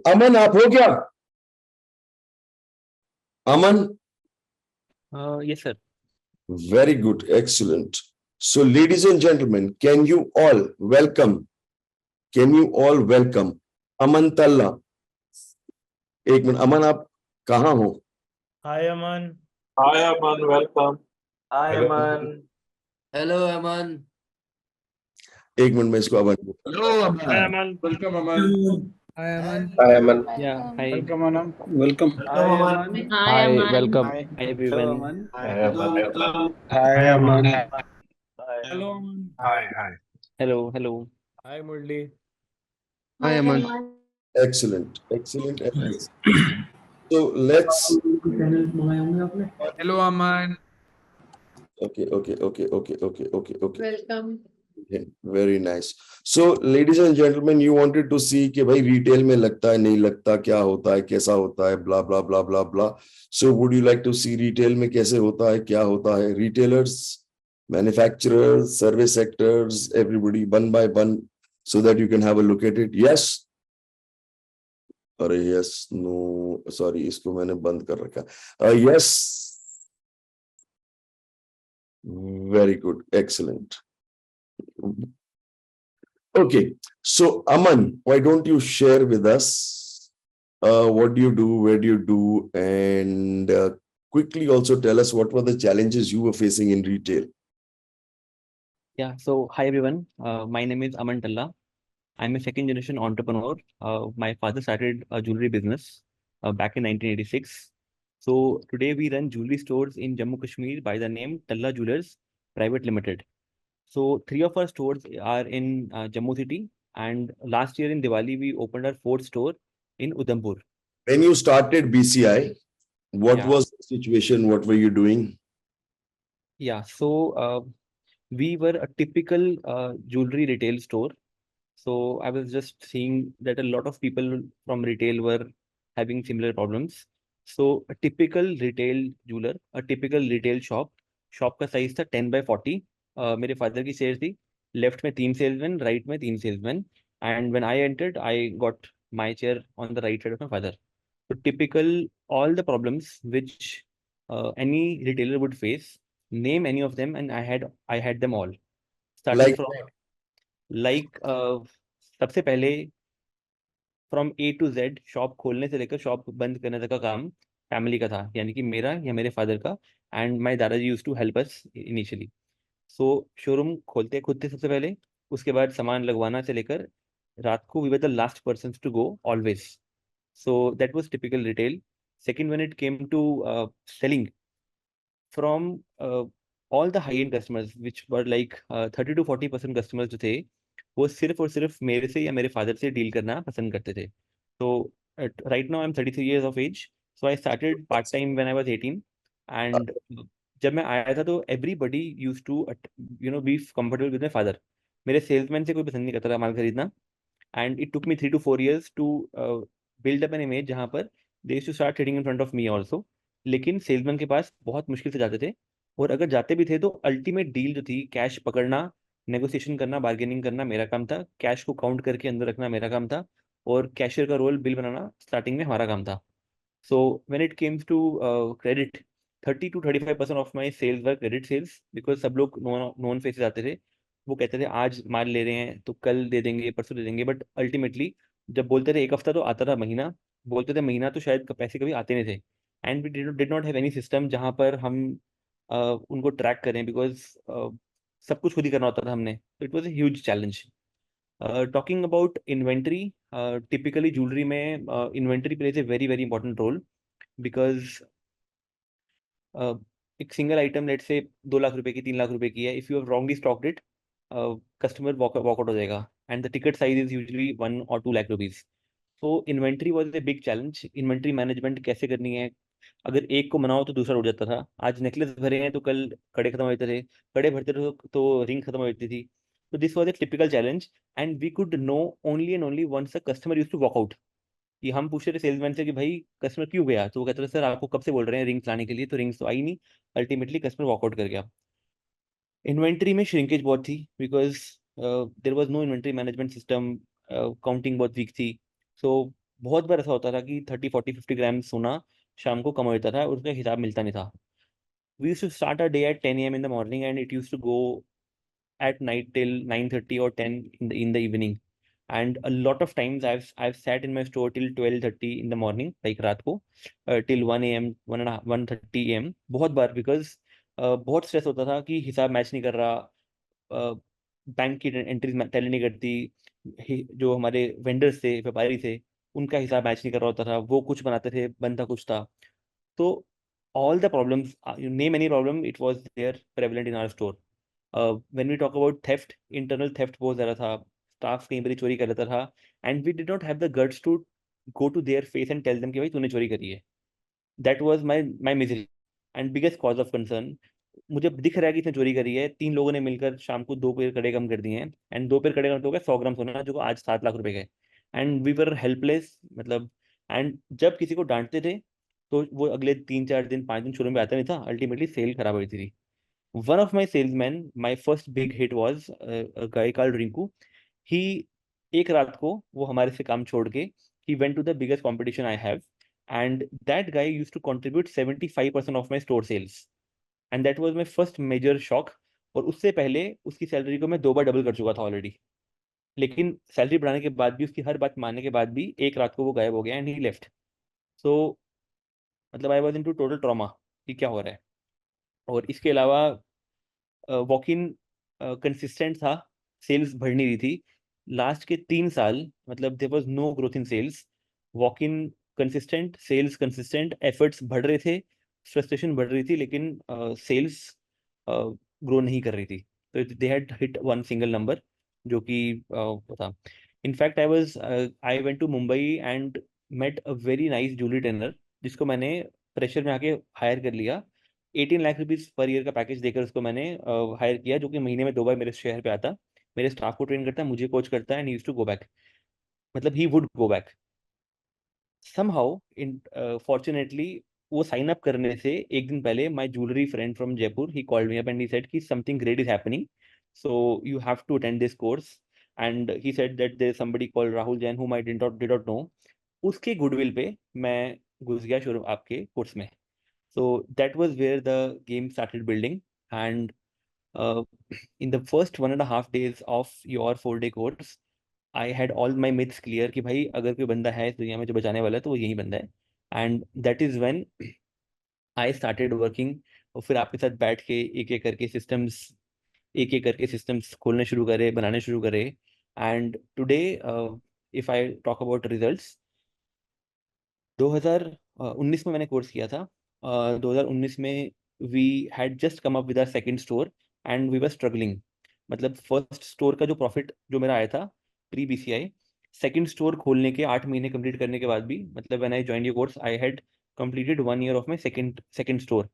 अमन आप हो क्या? अमन? Yes, sir. Very good, excellent. So, ladies and gentlemen, can you all welcome Aman Talla? एक minute, अमन आप कहाँ हो? Hi, Aman. Hi, Aman. Welcome. Hi, Hello. Aman. Hello, Aman. एक minute में इसको अमन. Hello, Aman. Hi, Aman. Welcome, Aman. Hi, Aman. Hi, Aman. Yeah, hi. Welcome, Aman. Welcome. Hi, Aman. Hi, welcome. Hi. Hi, everyone. Hi, Aman. Hi, Aman. Hello, Aman. Hi. Hello, hello. Hi, Murli. Hi, Aman. Excellent, excellent, excellent. So let's. Hello, Aman. Okay. Welcome. Okay, very nice. So, ladies and gentlemen, you wanted to see कि भाई retail में लगता है नहीं लगता, क्या होता है, कैसा होता है, blah blah blah blah blah. So, would you like to see retail में कैसे होता है, क्या होता है? Retailers, manufacturers, service sectors, everybody one by one, so that you can have a look at it. Yes. अरे yes, no, sorry, इसको मैंने बंद कर रखा. Yes. Very good, excellent. Okay, so Aman, why don't you share with us what do you do, where do you do, and quickly also tell us what were the challenges you were facing in retail. Yeah, so hi, everyone. My name is Aman Talla. I'm a second generation entrepreneur. My father started a jewelry business back in 1986. So today we run jewelry stores in Jammu Kashmir by the name Talla Jewelers Private Limited. So 3 of our stores are in Jammu city, and last year in Diwali we opened our 4th store in Udhampur. When you started BCI, what Yeah. was the situation? What were you doing? Yeah, so we were a typical jewelry retail store. So I was just seeing that a lot of people from retail were having similar problems. So a typical retail jeweler, a typical retail shop का size था 10 by 40. मेरे father की shares थी. Left में 3 salesmen, right में 3 salesmen. And when I entered, I got my chair on the right side of my father. So typical, all the problems which any retailer would face, name any of them, and I had them all. Starting Like from like सबसे पहले from A to Z shop खोलने से लेकर shop बंद करने तक का काम फैमिली का था, यानी कि मेरा या मेरे फादर का. एंड माय दादाजी used to help us initially. So showroom खोलते खुद थे सबसे पहले, उसके बाद सामान लगवाना से लेकर रात को we were the last person to go always. So that was typical retail. Second, when it came to selling from all the high-end customers, which were like 30 to 40% customers जो थे, वो सिर्फ और सिर्फ मेरे से या मेरे फादर से डील करना पसंद करते थे. तो right now I am 33 years of age. So I started part time when I was 18. And जब मैं आया था तो everybody used to be comfortable with my father. मेरे सेल्समैन से कोई पसंद नहीं करता था माल खरीदना. And it took me 3 to 4 years to build up an image जहाँ पर they used to start trading in front of me also. लेकिन सेल्समैन के पास बहुत मुश्किल से जाते थे, और अगर जाते भी थे तो अल्टीमेट डील जो थी, कैश पकड़ना, नेगोशिएशन करना, बार्गेनिंग करना मेरा काम था. कैश को काउंट करके अंदर रखना मेरा काम था, और कैशियर का रोल बिल बनाना स्टार्टिंग में हमारा काम था. So when it comes to credit, 30 to 35% of my sales were credit sales, because सब लोग नॉन फेसेस आते थे. वो कहते थे आज माल ले रहे हैं तो कल दे देंगे, परसों दे देंगे. बट अल्टीमेटली जब बोलते थे एक हफ्ता तो आता था महीना, बोलते थे महीना तो शायद पैसे कभी आते नहीं थे. And we did not have any system जहाँ पर हम उनको ट्रैक करें, बिकॉज सब कुछ खुद ही करना होता था हमने. तो it was a huge challenge. Talking about inventory, typically jewellery में inventory plays a very very important role, because एक single item let's say 2 lakh रुपए की, 3 लाख रुपए की है, if you have wrongly stocked it, customer walkout हो जाएगा. And the ticket size is usually 1 or 2 lakh rupees. तो inventory was a big challenge. Inventory management कैसे करनी है, अगर एक को मनाओ तो दूसरा उड़ जाता था. आज नेकलेस भरे हैं तो कल कड़े खत्म हो जाते थे, कड़े भरते थे तो रिंग खत्म हो जाती थी. तो this was a typical challenge. And we could know only and only once the customer use to walk out. कि हम पूछ रहे थे सेल्समैन से कि भाई कस्टमर क्यों गया, तो वो कहते थे सर आपको कब से बोल रहे हैं रिंग्स लाने के लिए, तो रिंग्स तो आई नहीं. अल्टीमेटली कस्टमर वॉकआउट कर गया. इन्वेंट्री में श्रिंकेज बहुत थी, because there was no inventory management system. Counting बहुत वीक थी. सो बहुत बार ऐसा होता था कि 30 40 50 ग्राम सोना शाम को कम हो जाता था और उसका हिसाब मिलता नहीं था. We used to start our day at 10 a.m. in the morning and it used to go at night till 9:30 or 10 in the evening. And a lot of times I've sat in my store till 12:30 in the morning, like रात को till 1 a.m. 1:30 a.m. बहुत बार, because बहुत stress होता था कि हिसाब match नहीं कर रहा, बैंक की एंट्रीज टैली नहीं करती, जो हमारे वेंडर्स थे, व्यापारी थे, उनका हिसाब मैच नहीं कर रहा होता था, वो कुछ बनाते थे, बनता कुछ था. तो all the problems, you name any problem, it was there prevalent in our store. When we talk about theft, internal theft बहुत ज़्यादा था, staff कई बार चोरी कर लेता था, and we did not have the guts to go to their face and tell them कि भाई तूने चोरी करी है. That was my misery and biggest cause of concern. मुझे दिख रहा है कि इसने चोरी करी है, 3 लोगों ने मिलकर शाम को 2 पेड़ कड़े कम कर दिए हैं, एंड 2 पेड़ कड़े कम तो हो गए 100 ग्राम सोना, जो आज 7 लाख रुपए का है. एंड वी वर हेल्पलेस, मतलब. एंड जब किसी को डांटते थे तो वो अगले 3 4 दिन 5 दिन शोरूम में आता नहीं था, अल्टीमेटली सेल खराब हो जाती थी. One of my salesman, my first big hit was guy called Rinku. He एक रात को वो हमारे से काम छोड़ के he went to the biggest competition I have, and that guy used to contribute 75% of my store sales, and that was my first major shock. और उससे पहले उसकी सैलरी को मैं 2 बार डबल कर चुका था ऑलरेडी, लेकिन सैलरी बढ़ाने के बाद भी, उसकी हर बात मानने के बाद भी, एक रात को वो गायब हो गया एंड ही लेफ्ट. सो मतलब I was in to total trauma कि क्या हो रहा है. और इसके अलावा वॉक इन कंसिस्टेंट था, सेल्स बढ़ नहीं रही थी. लास्ट के 3 साल मतलब there was no growth in sales. Walk in consistent, sales consistent, efforts बढ़ रहे थे, फ्रस्ट्रेशन बढ़ रही थी, लेकिन सेल्स ग्रो नहीं कर रही थी. तो they had hit one single number, जो कि वो था. In fact I went to Mumbai and met a very nice jewellery trainer, जिसको मैंने प्रेशर में आके हायर कर लिया. 18 लाख रुपीज पर ईयर का पैकेज देकर उसको मैंने हायर किया, जो कि महीने में 2 बार मेरे शहर पे आता, मेरे स्टाफ को ट्रेन करता है, मुझे कोच करता है, and he used to go back. मतलब he would go back somehow. Unfortunately वो साइन अप करने से एक दिन पहले my jewellery friend from Jaipur, he called me up and he said कि something great is happening, so you have to attend this course. And he said that there is somebody called Rahul Jain whom I did not know. उसके goodwill पे मैं घुस गया showroom आपके course में. So that was where the game started building. And uh, in the first 1.5 days of your 4-day course, I had all my myths clear कि भाई अगर कोई बंदा है इस दुनिया में जो बचाने वाला है तो वो यही बंदा है. And that is when I started working. और फिर आपके साथ बैठ के एक एक करके सिस्टम्स खोलने शुरू करे, बनाने शुरू करे. And today if I talk about results, 2019 में मैंने कोर्स किया था. 2019 में we had just come up with our second store and we were struggling. मतलब फर्स्ट स्टोर का जो प्रॉफिट जो मेरा आया था प्री बीसीआई, सेकंड स्टोर खोलने के 8 महीने कंप्लीट करने के बाद भी, मतलब when I joined your course I had completed 1 year of my second store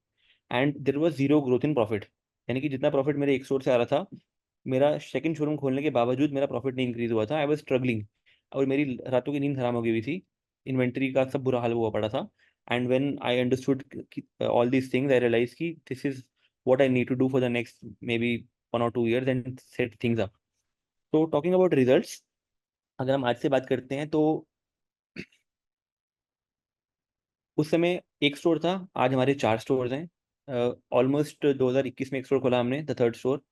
and there was zero growth in profit. यानी कि जितना प्रॉफिट मेरे एक स्टोर से आ रहा था, मेरा सेकंड शोरूम खोलने के बावजूद मेरा प्रॉफिट नहीं इंक्रीज हुआ था. आई वाज स्ट्रगलिंग और मेरी रातों की नींद हराम हो गई हुई थी, इन्वेंट्री का सब बुरा हाल हुआ पड़ा था. And when I understood all these things, I realise कि this is what I need to do for the next maybe 1 or 2 years and set things up. तो टॉकिंग अबाउट रिजल्ट्स, अगर हम आज से बात करते हैं तो उस समय एक स्टोर था, आज हमारे 4 स्टोर्स हैं. ऑलमोस्ट 2021 में एक स्टोर खोला हमने, the third store.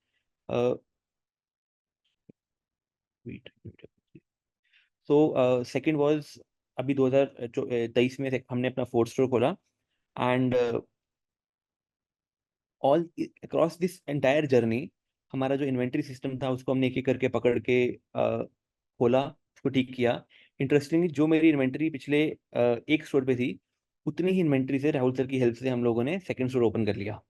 So second was अभी 2023 में हमने अपना फोर्थ स्टोर खोला. And all across this entire journey हमारा जो इन्वेंट्री सिस्टम था उसको हमने एक एक करके पकड़ के खोला, उसको ठीक किया. इंटरेस्टिंगली जो मेरी इन्वेंट्री पिछले एक स्टोर पे थी, उतनी ही इन्वेंट्री से राहुल सर की हेल्प से हम लोगों ने सेकंड स्टोर ओपन कर लिया.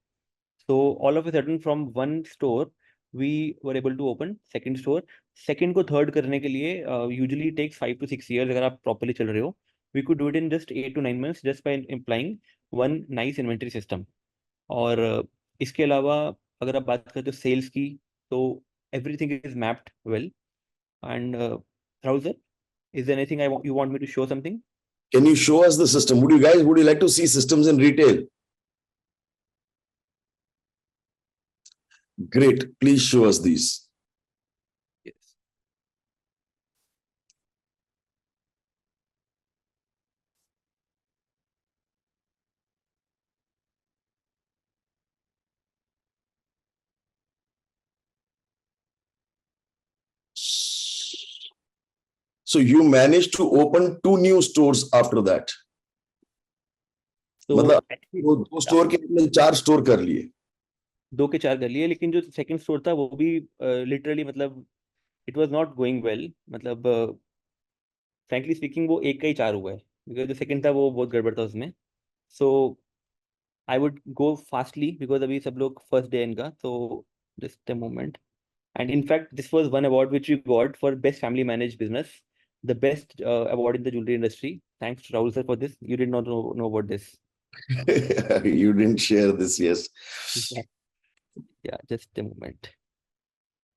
So all of a sudden from one store we were able to open second store. Second को third करने के लिए usually takes 5 to 6 years अगर आप properly चल रहे हो. We could do it in just 8 to 9 months just by implying one nice inventory system. और इसके अलावा अगर आप बात करें तो सेल्स की, तो everything is mapped well. And Rahul sir, is there anything you want me to show something? Can you show us the system? Would you like to see systems in retail? Great. Please show us these. Yes. So you managed to open 2 new stores after that. तो मतलब actually वो 2 store के आपने 4 store कर लिए. 2 के 4 कर लिए, लेकिन जो सेकंड स्टोर था वो भी लिटरली मतलब it was not going well, मतलब फ्रैंकली स्पीकिंग वो एक का ही 4 हुआ है, बिकॉज जो सेकंड था वो बहुत गड़बड़ था उसमें. So I would go fastly because अभी सब लोग फर्स्ट डे इनका, तो just a moment. And in fact, this was one award which we got for best family managed business, the best award in the jewelry industry. Thanks to Rahul sir for this. You did not know about this. You didn't share this, yes. Yeah, yeah, just a moment.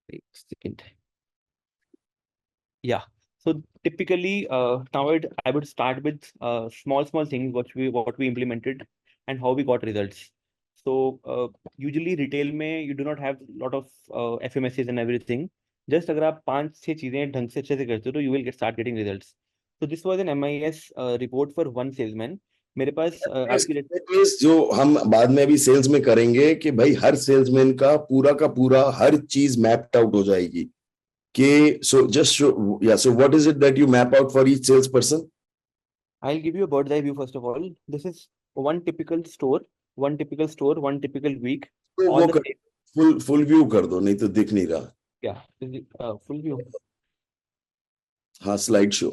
Wait a second. Yeah. So typically, now I would start with small things what we implemented and how we got results. So usually retail में you do not have lot of FMSs and everything. Just अगर आप 5-6 चीजें ढंग से अच्छे से करते हो तो you will start getting results. So this was an MIS report for one salesman. मेरे पास आज की डेट Please, जो हम बाद में अभी सेल्स में करेंगे कि भाई हर सेल्समैन का पूरा हर चीज मैप्ड आउट हो जाएगी कि so just show, yeah, so what is it that you map out for each salesperson? I'll give you a bird's eye view first of all. This is one typical store, one typical week. तो All वो the full view कर दो, नहीं तो दिख नहीं रहा. yeah, is it, full view. हाँ, slide show.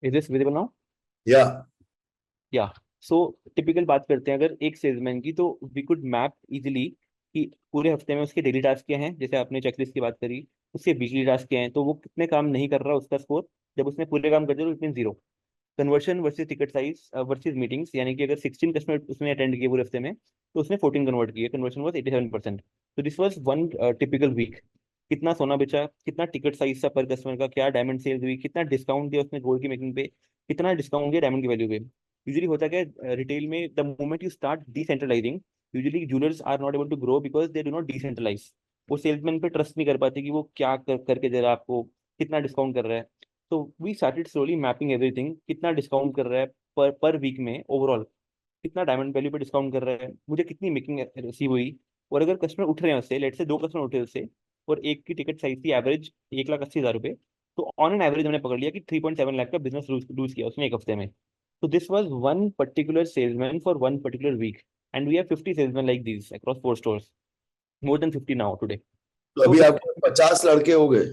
Is this visible now? या सो टिपिकल बात करते हैं अगर एक सेल्समैन की, तो वी कुड मैप इजीली कि पूरे हफ्ते में उसके डेली टास्क क्या हैं. जैसे आपने चेकलिस्ट की बात करी, उसके वीकली टास्क क्या हैं, तो वो कितने काम नहीं कर रहा उसका स्कोर. जब उसने पूरे काम कर दिया तो it mean 0. Conversion versus ticket size versus meetings, यानी कि अगर 16 कस्टमर उसने अटेंड किए पूरे हफ्ते में तो उसने 14 कन्वर्ट किए. Conversion was 87%. तो this was one typical week. कितना सोना बेचा, कितना टिकट साइज था पर कस्टमर का, क्या डायमंड सेल्स हुई, कितना डिस्काउंट दिया उसने गोल्ड की मेकिंग पे, कितना डिस्काउंट दिया डायमंड की वैल्यू पे. यूजुअली होता क्या है रिटेल में, the moment you start decentralising, usually jewellers are not able to grow because they do not decentralise. वो सेल्समैन पे ट्रस्ट नहीं कर पाते कि वो क्या करके दे रहा है आपको, कितना डिस्काउंट कर रहा है. तो we started slowly mapping everything, कितना डिस्काउंट कर रहा है पर वीक में ओवरऑल, कितना डायमंड वैल्यू पे डिस्काउंट कर रहा है, मुझे कितनी मेकिंग रिसीव हुई. और अगर कस्टमर उठ रहे हैं उससे, लेट से 2 कस्टमर उठे उससे और एक की टिकट साइज थी एवरेज 1,80,000 रुपये, तो ऑन एन एवरेज हमने पकड़ लिया कि 3.7 लाख का बिजनेस लूज किया उसने एक हफ्ते में. So this was one particular salesman for one particular week, and we have 50 salesmen like these across 4 stores, more than 50 now today. तो अभी So आपके 50 लड़के हो गए.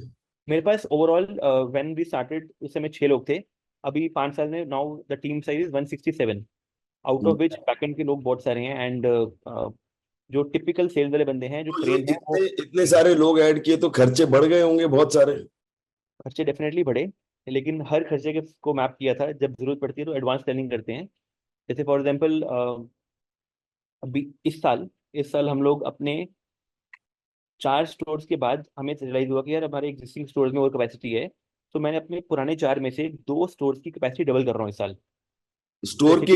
मेरे पास ओवरऑल व्हेन वी स्टार्टेड उस समय 6 लोग थे. अभी 5 साल में now the team size is 167, out of which backend के लोग बहुत सारे हैं. एंड जो टिपिकल सेल्स वाले बंदे हैं जो तो ट्रेन हैं वो इतने सारे लोग ऐड किए तो खर्चे बढ़ गए होंगे बहुत सारे. खर्चे डेफिनेटली बढ़े, लेकिन हर खर्चे को मैप किया था. जब जरूरत पड़ती है तो एडवांस प्लानिंग करते हैं. जैसे फॉर एग्जांपल अभी इस साल हम लोग अपने 4 स्टोर्स के बाद हमें रियलाइज हुआ कि यार हमारे एग्जिस्टिंग स्टोर्स में और कैपेसिटी है, तो मैंने अपने पुराने 4 में से 2 स्टोर्स की कैपेसिटी डबल कर रहा हूँ इस साल. स्टोर की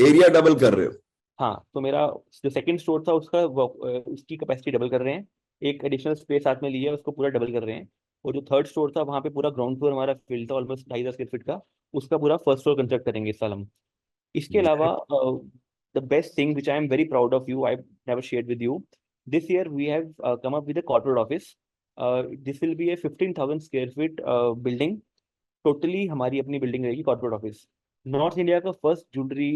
एरिया डबल कर रहे हो. हाँ, तो मेरा जो सेकंड स्टोर था उसकी कैपेसिटी डबल कर रहे हैं. एक एडिशनल स्पेस साथ में लिया, उसको पूरा डबल कर रहे हैं. और जो थर्ड स्टोर था वहाँ पे पूरा ग्राउंड फ्लोर हमारा फील्ड था ऑलमोस्ट 2,500 स्क्वायर फीट का, उसका पूरा फर्स्ट फ्लोर कंस्ट्रक्ट करेंगे इस साल हम. इसके अलावा the best thing which I am very proud of you, I've never shared with you, this year we have come up with a corporate office. This will be a 15,000 square feet building. Totally हमारी अपनी building रहेगी corporate office. North India का first jewellery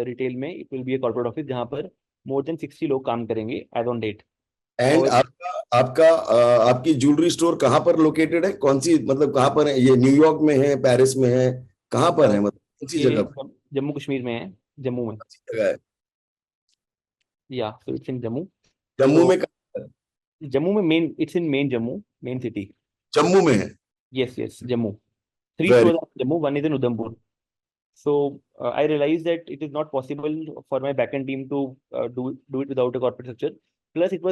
retail में it will be a corporate office जहाँ पर more than 60 लोग काम करेंगे एज ऑन डेट. एंड और आपकी ज्वेलरी स्टोर कहाँ पर लोकेटेड है, कौन सी, मतलब कहाँ पर है ये? न्यूयॉर्क में है, पेरिस में है, कहाँ पर है, मतलब कौन सी ये जगह पर? जम्मू कश्मीर में है, जम्मू में. कौन सी जगह है? या so it's in Jammu. Jammu तो में कहाँ है? जम्मू में main, it's in main Jammu, main city. Jammu में है. Yes, Jammu. 3 Very. stores are in Jammu, one is in Udhampur. So I realized that it is not possible for my backend team to do it without a corporate structure. Plus, it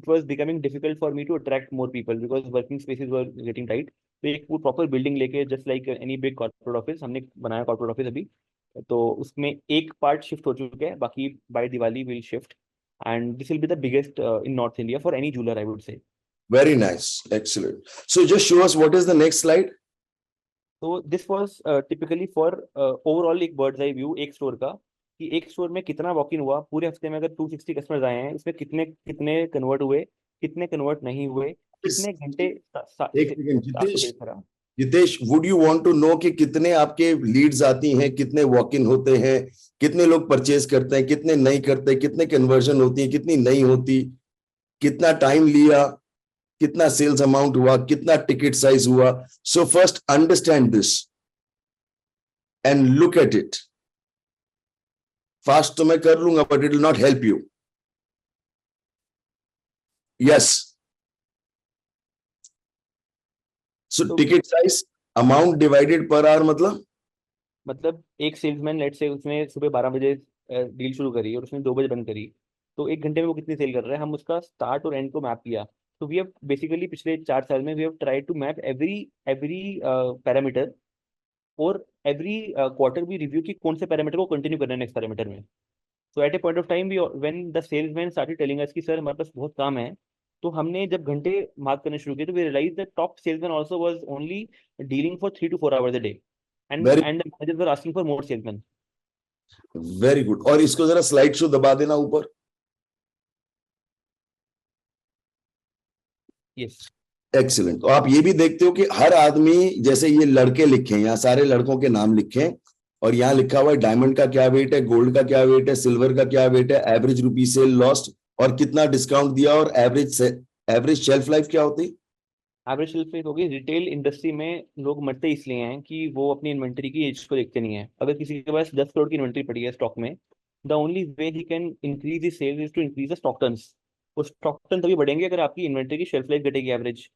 was becoming difficult for me to attract more people because working spaces were getting tight. तो एक वो proper building लेके just like any big corporate office हमने बनाया corporate office अभी. तो उसमें एक पार्ट शिफ्ट हो चुका है, बाकी by Diwali will shift, and this will be the biggest in north India for any jeweler, I would say. Very nice, excellent. So just show us what is the next slide. तो this was typically for overall एक birds eye view एक store का, कि एक store में कितना walk in हुआ पूरे हफ्ते में. अगर 260 कस्टमर्स आए हैं, इसमें कितने कितने कन्वर्ट हुए, कितने कन्वर्ट नहीं हुए, कितने घंटे एक second, Jitesh, Jitesh, would you want to know कि कितने आपके लीड्स आती हैं, कितने वॉक इन होते हैं, कितने लोग परचेज करते हैं, कितने नहीं करते, कितने कन्वर्जन होती है, कितनी नहीं होती, कितना टाइम लिया, कितना सेल्स अमाउंट हुआ, कितना टिकट साइज हुआ? So first understand this and look at it. Fast तो मैं कर लूंगा but it will not help you. Yes. So ticket size, amount divided per hour, मतलब एक सेल्समैन लेट से उसने सुबह 12 बजे डील शुरू करी और उसने 2 बजे बंद करी, तो 1 घंटे में वो कितनी सेल कर रहा है, हम उसका स्टार्ट और एंड को मैप किया. तो वी हैव बेसिकली पिछले 4 साल में we have tried to map every parameter, और एवरी क्वार्टर भी रिव्यू की कौन से पैरामीटर को कंटिन्यू करना है नेक्स्ट पैरामीटर में. So at a point of time when the salesman started telling us कि सर हमारे पास बहुत काम है, तो हमने जब घंटे मार्क करने शुरू किए तो we realise that top salesman also was only dealing for 3 to 4 hours a day, and Very- and the managers were asking for more salesmen. Very good. और इसको जरा स्लाइड शो दबा देना ऊपर. Yes. एक्सीलेंट. तो आप ये भी देखते हो कि हर आदमी, जैसे ये लड़के लिखे हैं, यहाँ सारे लड़कों के नाम लिखे हैं और यहाँ लिखा हुआ है डायमंड का क्या वेट है, गोल्ड का क्या वेट है, सिल्वर का क्या वेट है, एवरेज रुपी सेल लॉस्ट और कितना डिस्काउंट दिया, और एवरेज शेल्फ लाइफ क्या होती. एवरेज शेल्फ लाइफ होगी. रिटेल इंडस्ट्री में लोग मरते इसलिए हैं कि वो अपनी इन्वेंट्री की एज को देखते नहीं है. अगर किसी के पास 10 करोड़ की इन्वेंट्री पड़ी है स्टॉक में, the only way he can increase the sales is to increase the stock turns. वो स्टॉक टर्न तभी बढ़ेंगे अगर आपकी इन्वेंट्री की शेल्फ लाइफ घटेगी एवरेज.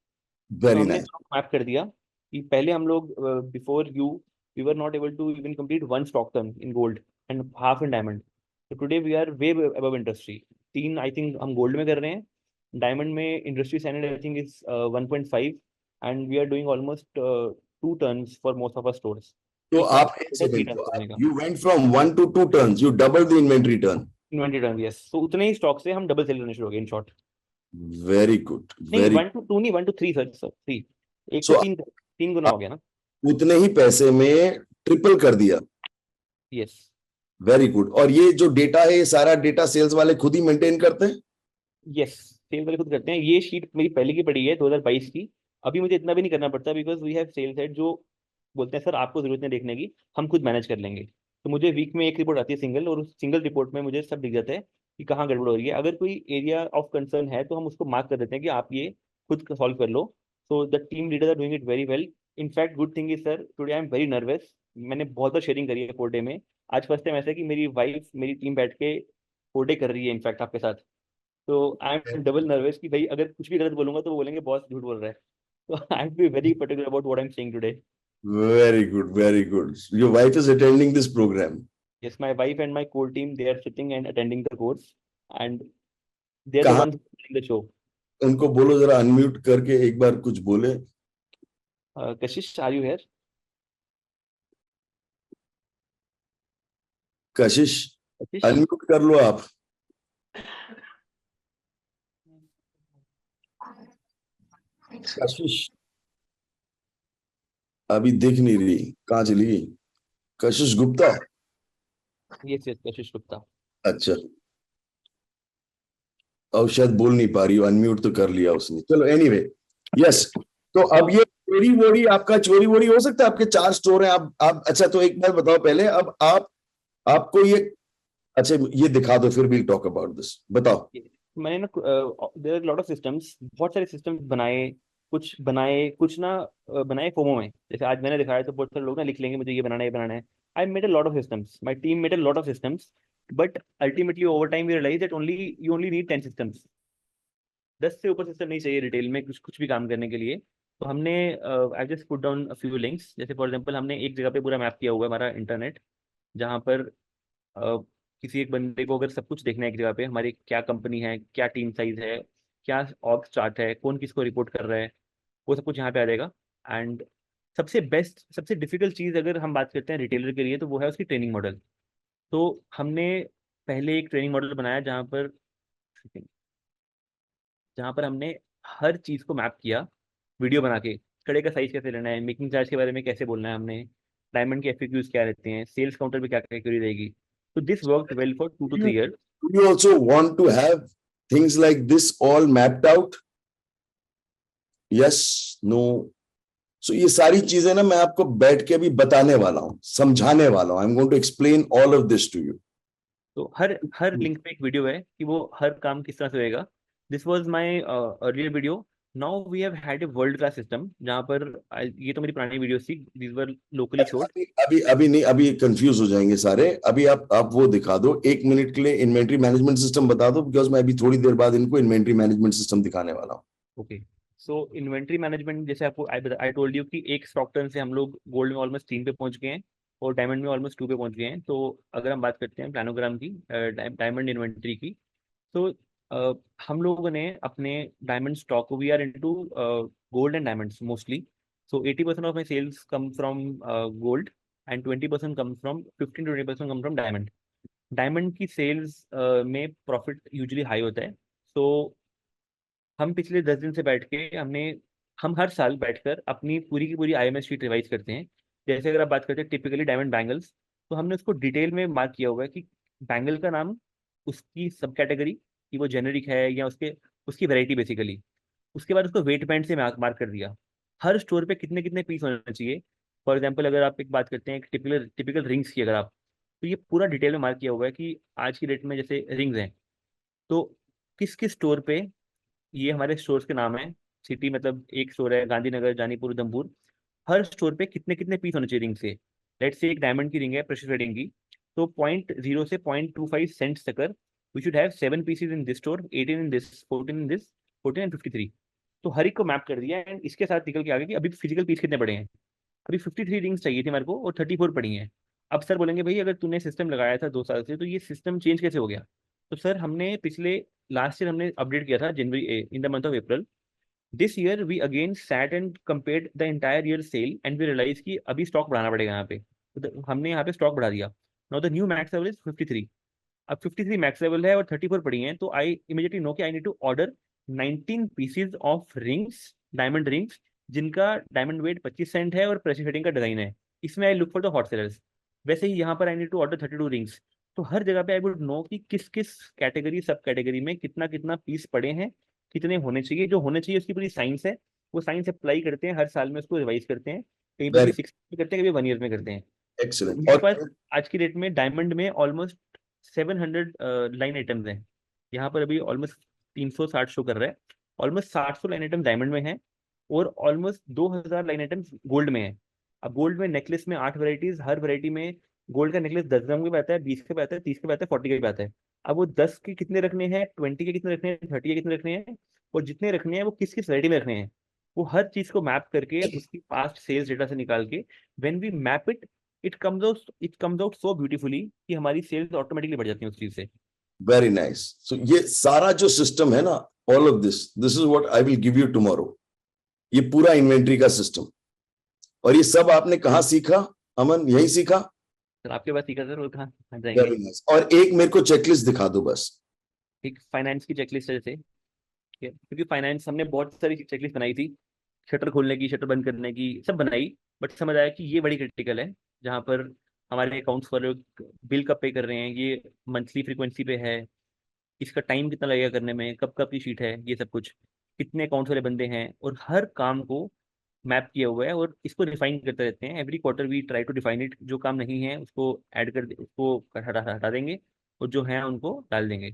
तो वेरी हमने नाइस. मैप कर दिया कि पहले हम लोग before you we were not able to even complete 1 stock turn in gold and half in diamond. तो today we are way above industry. 3 I think हम गोल्ड में कर रहे हैं. डायमंड में industry standard I think is 1.5, and we are doing almost 2 turns for most of our stores. तो एक आप turn 3 turns करने का. You went from 1 to 2 turns, U double the inventory turn. Inventory turn, yes. So उतने ही stock से हम double cell करने शुरू हो गए इन शॉर्ट. Very good. नहीं, वेरी 1 to 2 नहीं, 1 to 3 सर 3. एक So, से 3 गुना हो गया ना. उतने ही पैसे में ट्रिपल कर दिया. यस. Very good. और ये जो डेटा है, ये सारा डेटा सेल्स वाले खुद ही मेंटेन करते हैं. यस, सेल वाले खुद करते हैं. ये शीट मेरी पहले की पड़ी है 2022 की. अभी मुझे इतना भी नहीं करना पड़ता because we have sales head जो बोलते हैं सर आपको जरूरत नहीं देखने की, हम खुद मैनेज कर लेंगे. तो मुझे वीक में एक रिपोर्ट आती है सिंगल, और उस सिंगल रिपोर्ट में मुझे सब दिख जाता है कि कहाँ गड़बड़ हो रही है. अगर कोई एरिया ऑफ कंसर्न है तो हम उसको मार्क कर देते हैं कि आप ये खुद सॉल्व कर लो. So the team leaders are doing it very well. In fact good thing is sir today I am very nervous. मैंने बहुत बार शेयरिंग करी है 4 डे में. आज फर्स्ट टाइम ऐसा है कि मेरी वाइफ मेरी टीम बैठ के 4 डे कर रही है इनफैक्ट आपके साथ. तो आई एम डबल नर्वस कि भाई अगर कुछ भी गलत बोलूंगा तो वो बोलेंगे बॉस झूठ बोल रहा है. So I have to be very particular about what I'm saying today. Very good, very good. Your wife is attending this program. Yes, my wife and my core team, they are sitting and attending the course, and they are the कहाँ? ones running the show. उनको बोलो जरा unmute करके एक बार कुछ बोले. Kashish, are you here? Kashish, Kashish? Unmute कर लो आप. कशिश अभी दिख नहीं रही, कहाँ चली गई? कशिश Gupta. Yes, yes, Kashish Gupta. अच्छा, और शायद बोल नहीं पा रही हो. अनम्यूट तो कर लिया उसने. चलो एनीवे, यस. तो अब ये चोरी वोरी, आपका चोरी वोरी हो सकता है. आपके 4 स्टोर हैं. आप अच्छा, तो एक बात बताओ पहले. अब आपको ये, अच्छा ये दिखा दो, फिर वील टॉक अबाउट दिस. बताओ. मैंने ना there are lot of systems, बहुत सारे सिस्टम्स बनाए कुछ ना बनाए फोमो में. जैसे आज मैंने दिखाया तो बहुत सारे लोग ना लिख लेंगे मुझे ये बनाना है. I made a lot of systems. My team made a lot of systems, but ultimately over time we realized that you only need 10 systems. 10 से ऊपर सिस्टम नहीं चाहिए रिटेल में कुछ भी काम करने के लिए. तो हमने I just put down a few links. जैसे फॉर एग्जांपल हमने एक जगह पे पूरा मैप किया हुआ है हमारा इंटरनेट, जहाँ पर किसी एक बंदे को अगर सब कुछ देखना है एक जगह पे, हमारी क्या कंपनी है, क्या टीम साइज है, क्या ऑर्ग चार्ट है, कौन किसको रिपोर्ट कर रहा है, वो सब कुछ यहाँ पे आ जाएगा. एंड सबसे बेस्ट, सबसे डिफिकल्ट चीज़ अगर हम बात करते हैं रिटेलर के लिए तो वो है उसकी ट्रेनिंग मॉडल. तो हमने पहले एक ट्रेनिंग मॉडल बनाया जहाँ पर हमने हर चीज़ को मैप किया वीडियो बना के. कड़े का साइज कैसे लेना है, मेकिंग चार्ज के बारे में कैसे बोलना है हमने, डायमंड के FAQs क्या रहते हैं, सेल्स काउंटर पे क्या क्या क्वेरी रहेगी. तो this worked well for 2 to 3 years. Do you also want to have things like this all mapped out? Yes, no. सो ये सारी चीजें ना मैं आपको बैठ के अभी बताने वाला हूँ, समझाने वाला हूँ। I am going to explain all of this to you. तो हर लिंक पे एक वीडियो है कि वो हर काम किस तरह से होएगा। This was my earlier video. Now we have had a world class system जहाँ पर ये तो मेरी पुरानी वीडियोस थी, दीज वर लोकली शोड। अभी नहीं, अभी कंफ्यूज हो जाएंगे सारे। अभी आप वो दिखा दो 1 मिनट के लिए, इन्वेंट्री मैनेजमेंट सिस्टम बता दो, बिकॉज मैं अभी थोड़ी देर बाद इनको इन्वेंट्री मैनेजमेंट सिस्टम दिखाने वाला हूँ। ओके, सो इन्वेंट्री मैनेजमेंट जैसे आपको आई टोल्ड यू कि एक स्टॉक टर्न से हम लोग गोल्ड में ऑलमोस्ट 3 पे पहुंच गए हैं और डायमंड में ऑलमोस्ट 2 पे पहुंच गए हैं। तो अगर हम बात करते हैं प्लानोग्राम की, डायमंड इन्वेंट्री की, तो हम लोगों ने अपने diamond stock, we are into gold and diamonds mostly. So 80% of my sales come from gold and 20% come from 15 to 20% come from diamond. Diamond की सेल्स में प्रॉफिट यूजुअली हाई होता है। सो हम पिछले 10 दिन से बैठ के हम हर साल बैठकर अपनी पूरी की पूरी IMS शीट रिवाइज करते हैं। जैसे अगर आप बात करते हैं टिपिकली डायमंड बैंगल्स, तो हमने उसको डिटेल में मार्क किया हुआ है कि बैंगल का नाम, उसकी सब कैटेगरी, कि वो जेनेरिक है या उसकी वैरायटी बेसिकली। उसके बाद उसको वेट बैंड से मार्क कर दिया। हर स्टोर पे कितने कितने पीस होने चाहिए। फॉर एग्जाम्पल अगर आप एक बात करते हैं टिपिकल टिपिकल रिंग्स की, अगर आप, तो ये पूरा डिटेल में मार्क किया हुआ है कि आज की डेट में जैसे रिंग्स हैं तो किस किस स्टोर पे, ये हमारे स्टोर्स के नाम है। सिटी मतलब एक स्टोर है गांधीनगर, जानीपुर, उधमपुर। हर स्टोर पे कितने कितने पीस होने चाहिए रिंग से। लेट्स से एक डायमंड की रिंग है प्रेशर वेडिंग की, तो 0.0 से 0.25 सेंट्स तक we should have 7 pieces in this store, 18 in this, 14 in this, 14 and 53। तो हर एक को मैप कर दिया एंड इसके साथ निकल के आगे कि अभी फिजिकल पीस कितने पड़े हैं। अभी 53 रिंग्स चाहिए थी मेरे को और 34 पड़ी हैं। अब सर बोलेंगे भाई अगर तूने सिस्टम लगाया था 2 साल से तो ये सिस्टम चेंज कैसे हो गया। तो सर हमने पिछले लास्ट ईयर हमने अपडेट किया था जनवरी, in the month of April. This year we again sat and compared the entire year sale and we realise कि अभी स्टॉक बढ़ाना पड़ेगा यहाँ पे। तो हमने यहाँ पे स्टॉक बढ़ा दिया। Now the new max level is 53। अब 53 मैक्स लेवल है और 34 पड़ी हैं, तो आई इमीडिएटली नो कि I need to order 19 pieces of rings, diamond rings, जिनका डायमंड वेट 25 सेंट है और प्रेशर फिटिंग का डिजाइन है। इसमें I look for the hot sellers. वैसे ही यहाँ पर I need to order 32 rings. तो हर जगह पे आई वुड नो कि किस किस कैटेगरी, सब कैटेगरी में कितना कितना पीस पड़े हैं, कितने होने चाहिए। जो होने चाहिए उसकी पूरी साइंस है। वो साइंस अप्लाई करते हैं, हर साल में उसको रिवाइज करते हैं। कहीं पर भी वेरी 6 में करते हैं, कभी 1 ईयर में करते हैं। एक्सीलेंट। मेरे और पास आज की डेट में डायमंड में ऑलमोस्ट 700 लाइन आइटम्स हैं। यहाँ पर अभी ऑलमोस्ट 360 शो कर रहा है। ऑलमोस्ट 700 लाइन आइटम डायमंड में है और ऑलमोस्ट 2000 लाइन आइटम्स गोल्ड में है। अब गोल्ड में नेकलेस में 8 वैरायटीज, हर वैरायटी में गोल्ड का नेकलेस 10 ग्राम के भी आता है, 20 के भी आता है, 30 के भी आता है, 40 के भी आता है। अब वो 10 के कितने रखने हैं, 20 के कितने रखने हैं, 30 के कितने रखने हैं, और जितने रखने हैं वो किस किस वैरायटी में रखने हैं, वो हर चीज को मैप करके उसकी पास्ट सेल्स डेटा से निकाल के when we map it comes out so beautifully कि हमारी सेल्स ऑटोमेटिकली बढ़ जाती है उस चीज से। Very nice. सो ये सारा जो सिस्टम है ना, all of this is what I will give you tomorrow. ये पूरा इन्वेंट्री का सिस्टम, और ये सब आपने कहाँ सीखा अमन? यही सीखा? सर आपके पास सीखा सर, और कहाँ जाएंगे। Very nice. और एक मेरे को चेकलिस्ट दिखा दो बस। एक फाइनेंस की चेकलिस्ट है जैसे, क्योंकि फाइनेंस हमने बहुत सारी चेकलिस्ट बनाई थी, शटर खोलने की, शटर बंद करने की, सब बनाई। बट समझ आया कि ये बड़ी क्रिटिकल है, जहाँ पर हमारे अकाउंट्स पर बिल कब पे कर रहे हैं, ये मंथली फ्रीक्वेंसी पे है, इसका टाइम कितना लगेगा करने में, कब कब की शीट है, ये सब कुछ, कितने अकाउंट्स वाले बंदे हैं, और हर काम को मैप किया हुआ है और इसको रिफाइन करते रहते हैं। Every quarter we try to define it. जो काम नहीं है उसको ऐड कर उसको हटा देंगे, और जो है उनको डाल देंगे।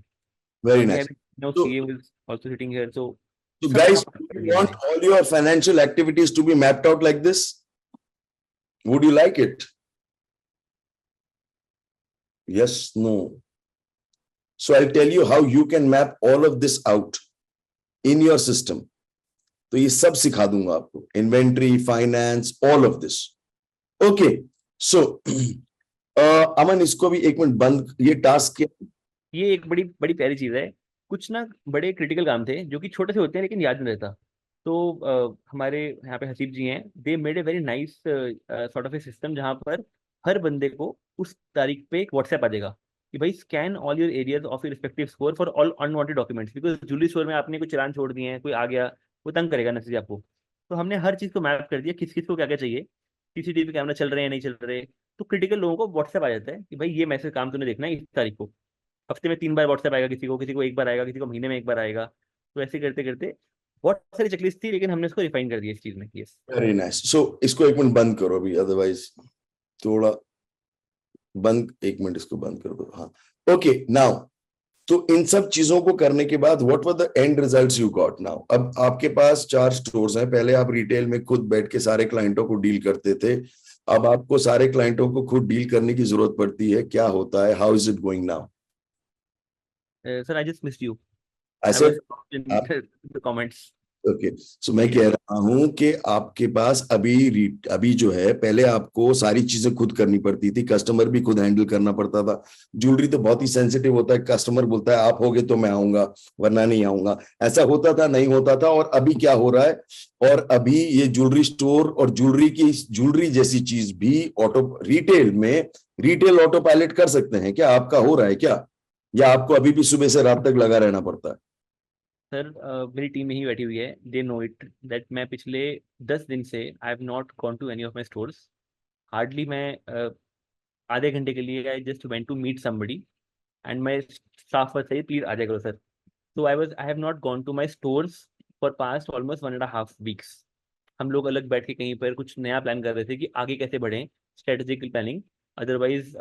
Very we nice. Have no तो CA is also sitting here, so So सब guys, काम do कर you दिया want हमने। all your financial activities to be mapped out like this? Would you like it? Yes, no. So I'll tell you how you can map all of this out in your system. तो ये सब सिखा दूंगा आपको, inventory, finance, all of this. Okay, so Aman इसको भी 1 minute बंद, ये टास्क ये एक बड़ी बड़ी प्यारी चीज है। कुछ ना बड़े क्रिटिकल काम थे जो कि छोटे से होते हैं लेकिन याद नहीं रहता। तो हमारे यहाँ पे हसीब जी हैं, they made a very nice sort of A system, जहाँ पर हर बंदे को उस तारीख पे एक व्हाट्सएप आ जाएगा कि भाई scan all your areas of your respective store for all unwanted documents, because jewellery store में आपने कुछ चलान छोड़ दिए हैं, कोई आ गया वो तंग करेगा ना चीज़ आपको। तो हमने हर चीज़ को मैप कर दिया, किस किस को क्या क्या चाहिए, CCTV कैमरा चल रहे हैं नहीं चल रहे। तो क्रिटिकल लोगों को व्हाट्सएप आ जाता है कि भाई ये मैसेज काम तूने देखना है इस तारीख को। हफ्ते में 3 बार व्हाट्सएप आएगा, किसी को 1 बार आएगा, किसी को महीने में 1 बार आएगा। तो ऐसे करते करते बहुत सारी चेकलिस्ट थी, लेकिन हमने उसको रिफाइन कर दिया इस चीज में। Yes very nice. सो इसको 1 मिनट बंद करो अभी, अदरवाइज थोड़ा बंद, 1 मिनट इसको बंद कर दो। हाँ, ओके नाउ, तो इन सब चीजों को करने के बाद what were the end results you got now? अब आपके पास 4 स्टोर्स हैं। पहले आप रिटेल में खुद बैठ के सारे क्लाइंटों को डील करते थे, अब आपको सारे क्लाइंटों को खुद डील करने की जरूरत पड़ती है। क्या होता है? How is it going now? Sir, I just missed you. I I said, was in the comments. Okay, so मैं कह रहा हूं कि आपके पास अभी जो है, पहले आपको सारी चीजें खुद करनी पड़ती थी, कस्टमर भी खुद हैंडल करना पड़ता था। ज्वेलरी तो बहुत ही सेंसिटिव होता है, कस्टमर बोलता है आप होगे तो मैं आऊंगा वरना नहीं आऊंगा, ऐसा होता था नहीं होता था। और अभी क्या हो रहा है? और अभी ये ज्वेलरी स्टोर और ज्वेलरी जैसी चीज भी रिटेल ऑटो पायलट कर सकते हैं क्या? आपका हो रहा है क्या, या आपको अभी भी सुबह से रात तक लगा रहना पड़ता है? सर, मेरी टीम यही बैठी हुई है, दे नो इट दैट मैं पिछले 10 दिन से I have not gone to any of my stores. Hardly मैं आधे घंटे के लिए I just went to meet somebody and my staff was सही प्लीज आ जाया करो sir. So I have not gone to my stores for past almost 1.5 weeks. हम लोग अलग बैठ के कहीं पर कुछ नया प्लान कर रहे थे कि आगे कैसे बढ़ें, स्ट्रेटेजिकल प्लानिंग। अदरवाइज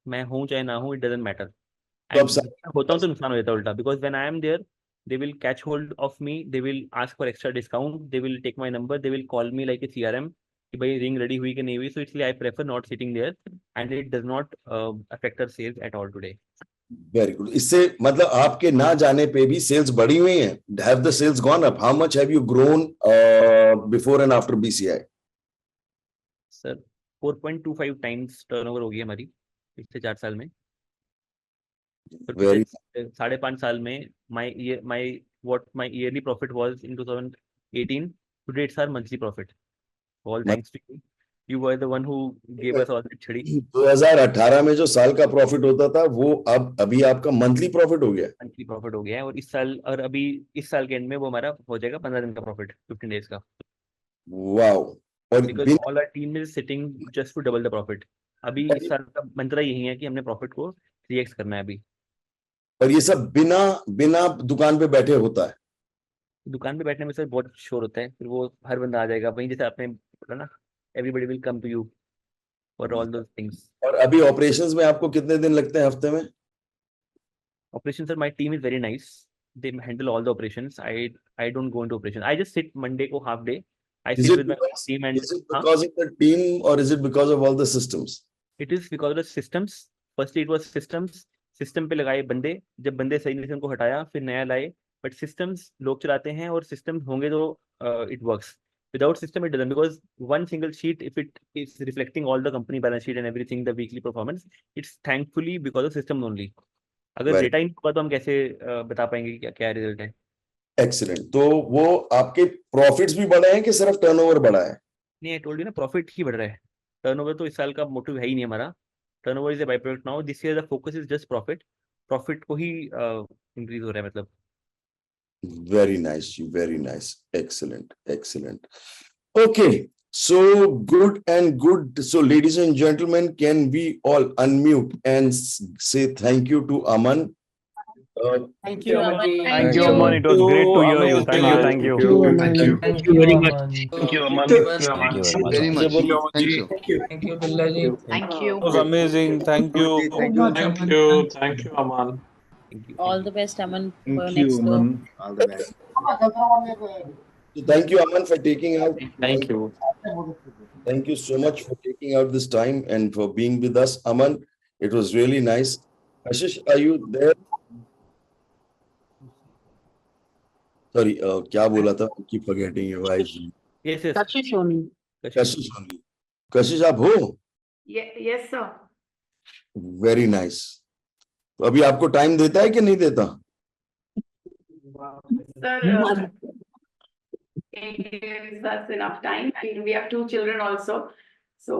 मैं हूँ चाहे ना हूँ, इट डजेंट मैटर। तो अब एंड होता हूँ तो नुकसान हो जाता है उल्टा, because when I am there they will catch hold of me, they will ask for extra discount, they will take my number, they will call me like a CRM कि भाई रिंग रेडी हुई कि नहीं हुई। So इसलिए I prefer not sitting there and it does not affect our sales at all today. Very good. इससे मतलब आपके ना जाने पे भी सेल्स बढ़ी हुई हैं? Have the sales gone up? How much have you grown before and after BCI? Sir 4.25 times turnover हो गई हमारी पिछले 4 साल में। तो वेरी, पिछले 5.5 साल में my yearly profit was in 2018. Today it's our monthly profit. All thanks to you. You were the one who gave us all the chhadi. 2018 में जो साल का प्रॉफिट होता था वो अब अभी आपका मंथली प्रॉफिट हो गया? मंथली प्रॉफिट हो गया है, और इस साल के एंड में वो हमारा हो जाएगा 15 दिन का प्रॉफिट, 15 डेज का। वाओ। और because all our team is sitting just to double the profit. अभी इस साल का मंत्र यही है कि हमने प्रॉफिट को 3x करना है अभी। और ये सब बिना बिना दुकान पे बैठे होता है? दुकान पे बैठने में सर बहुत शोर होता है, फिर वो हर बंदा आ जाएगा वहीं, जैसे आपने बोला ना, everybody will come to you for all those things. और अभी ऑपरेशंस में आपको कितने दिन लगते हैं हफ्ते में? Operations, sir, my team is very nice. They handle all the operations. I don't go into operation. I just sit Monday ko half day. I Is sit it with my team and is it because of the team or is it because of all the systems? it is because of the systems. Firstly, it was systems. System पे लगाए बंदे, जब बंदे सही नहीं थे उनको हटाया, फिर नया लाए। But systems लोग चलाते हैं, और systems होंगे तो it works. Without system it doesn't, because one single sheet, if it is reflecting all the company balance sheet and everything, the weekly performance, it's thankfully because of system only. अगर Right. Data ही नहीं होगा तो हम कैसे बता पाएंगे कि क्या क्या रिजल्ट है। एक्सीलेंट। तो वो आपके प्रॉफिट्स भी बढ़े हैं कि सिर्फ टर्नओवर बढ़ा है? नहीं, आई टोल्ड यू ना, प्रॉफिट ही बढ़ रहा है। टर्नओवर तो इस साल का मोटिव है ही नहीं हमारा। Turnover is a by product now. This year the focus is just profit. Profit को ही इंक्रीज हो रहा है मतलब। Very nice, very nice. Excellent, excellent. Okay, so good and good. So, ladies and gentlemen, can we all unmute and say thank you to Aman? Thank you, Aman. Thank you, Aman. It was great to hear you. Thank you. Thank you. Thank you very much. Thank you, Aman. Thank you very much. Thank you. Thank you, Billaji. Thank you. It was amazing. Thank you. Thank you, Aman. Thank you. All the best, Aman, for Thank next you, door. Aman. All the best. So thank you, Aman, for taking out. Thank you. Thank you so much for taking out this time and for being with us, Aman. It was really nice. Ashish, are you there? Sorry, क्या बोला था? I keep forgetting your eyes. Yes, yes. Kashish only. Kashish only. Kashish, आप हो? Yes, sir. Very nice. तो अभी आपको time देता है कि नहीं देता? Sir, it gives us enough time, and we have 2 children also. So,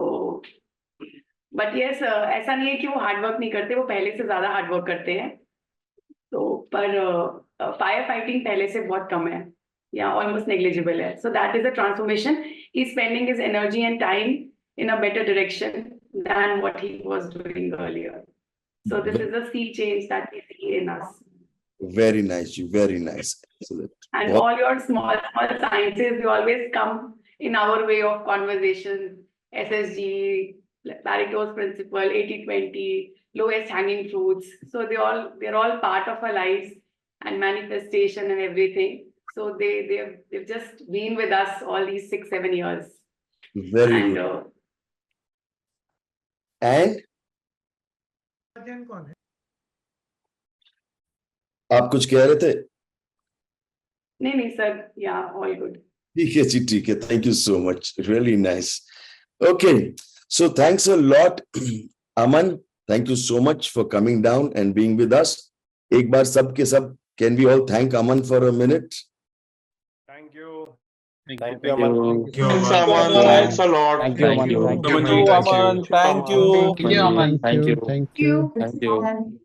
but yes, ऐसा नहीं है कि वो हार्ड वर्क नहीं करते, वो पहले से ज्यादा हार्ड वर्क करते हैं। तो पर फायर फाइटिंग पहले से बहुत कम है, या ऑलमोस्ट नेग्लिजिबल है। So that is the transformation. He's spending his energy and time in a better direction than what he was doing earlier. So this is a sea change that we see in us. Very nice, you very nice. Excellent. And बहुत- all your small sciences, you always come in our way of conversation. SSG, Pareto's principle, 80-20, lowest hanging fruits. So they're all part of our lives and manifestation and everything. So they've just been with us all these 6-7 years. Very And good. And आप कुछ कह रहे थे? नहीं sir, yeah, all good. ठीक है जी, ठीक है. Thank you so much. Really nice. Okay, so thanks a lot, Aman. Thank you so much for coming down and being with us. एक बार सब के सब, can we all thank Aman for a minute? Thank you. Thank you, Aman. Thanks, Aman. Thanks a lot. Thank you, Aman. Thank you. Thank you, Aman. Thank you. Thank you, Aman. Thank you. Thank you. Thank you.